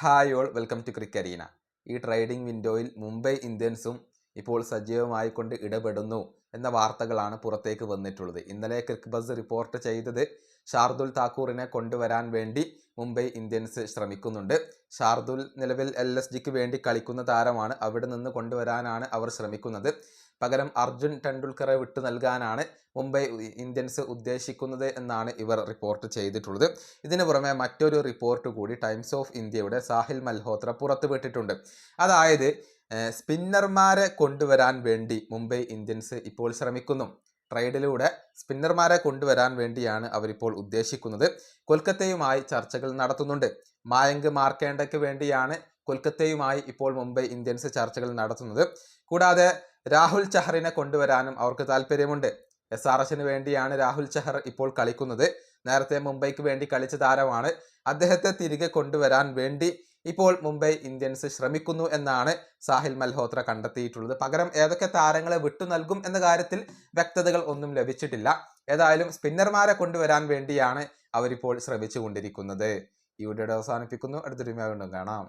Hi all welcome to Crickarena. ഈ trading വിൻഡോയിൽ മുംബൈ ഇന്ത്യൻസും ഇപ്പോൾ സജീവമായിക്കൊണ്ട് ഇടപെടുന്നു എന്ന വാർത്തകളാണ് പുറത്തേക്ക് വന്നിട്ടുള്ളത്. ഇന്നലെ ക്രിക്ക് ബസ് റിപ്പോർട്ട് ചെയ്തത് ഷാർദുൽ താക്കൂറിനെ കൊണ്ടുവരാൻ വേണ്ടി മുംബൈ ഇന്ത്യൻസ് ശ്രമിക്കുന്നുണ്ട്. ഷാർദുൽ നിലവിൽ LSGക്ക് വേണ്ടി കളിക്കുന്ന താരമാണ്. അവിടെ നിന്ന് കൊണ്ടുവരാനാണ് അവർ ശ്രമിക്കുന്നത്. പകരം അർജുൻ ടെണ്ടുൽക്കറെ വിട്ടു നൽകാനാണ് മുംബൈ ഇന്ത്യൻസ് ഉദ്ദേശിക്കുന്നത് എന്നാണ് ഇവർ റിപ്പോർട്ട് ചെയ്തിട്ടുള്ളത്. ഇതിനു പുറമെ മറ്റൊരു റിപ്പോർട്ട് കൂടി ടൈംസ് ഓഫ് ഇന്ത്യയുടെ സാഹിൽ മൽഹോത്ര പുറത്തുവിട്ടിട്ടുണ്ട്. അതായത് സ്പിന്നർമാരെ കൊണ്ടുവരാൻ വേണ്ടി മുംബൈ ഇന്ത്യൻസ് ഇപ്പോൾ ശ്രമിക്കുന്നു. ട്രേഡിലൂടെ സ്പിന്നർമാരെ കൊണ്ടുവരാൻ വേണ്ടിയാണ് അവരിപ്പോൾ ഉദ്ദേശിക്കുന്നത്. കൊൽക്കത്തയുമായി ചർച്ചകൾ നടത്തുന്നുണ്ട്. മായങ്ക് മാർക്കേണ്ടയ്ക്ക് വേണ്ടിയാണ് കൊൽക്കത്തയുമായി ഇപ്പോൾ മുംബൈ ഇന്ത്യൻസ് ചർച്ചകൾ നടത്തുന്നത്. കൂടാതെ രാഹുൽ ചഹറിനെ കൊണ്ടുവരാനും അവർക്ക് താല്പര്യമുണ്ട്. SRHന് വേണ്ടിയാണ് രാഹുൽ ചഹർ ഇപ്പോൾ കളിക്കുന്നത്. നേരത്തെ മുംബൈക്ക് വേണ്ടി കളിച്ച താരമാണ്. അദ്ദേഹത്തെ തിരികെ കൊണ്ടുവരാൻ വേണ്ടി ഇപ്പോൾ മുംബൈ ഇന്ത്യൻസ് ശ്രമിക്കുന്നു എന്നാണ് സാഹിൽ മൽഹോത്ര കണ്ടെത്തിയിട്ടുള്ളത്. പകരം ഏതൊക്കെ താരങ്ങളെ വിട്ടു നൽകും എന്ന കാര്യത്തിൽ വ്യക്തതകൾ ഒന്നും ലഭിച്ചിട്ടില്ല. ഏതായാലും സ്പിന്നർമാരെ കൊണ്ടുവരാൻ വേണ്ടിയാണ് അവരിപ്പോൾ ശ്രമിച്ചു കൊണ്ടിരിക്കുന്നത്. ഈ വീഡിയോ അവസാനിപ്പിക്കുന്നു. അടുത്തൊരു വീഡിയോ കാണാം.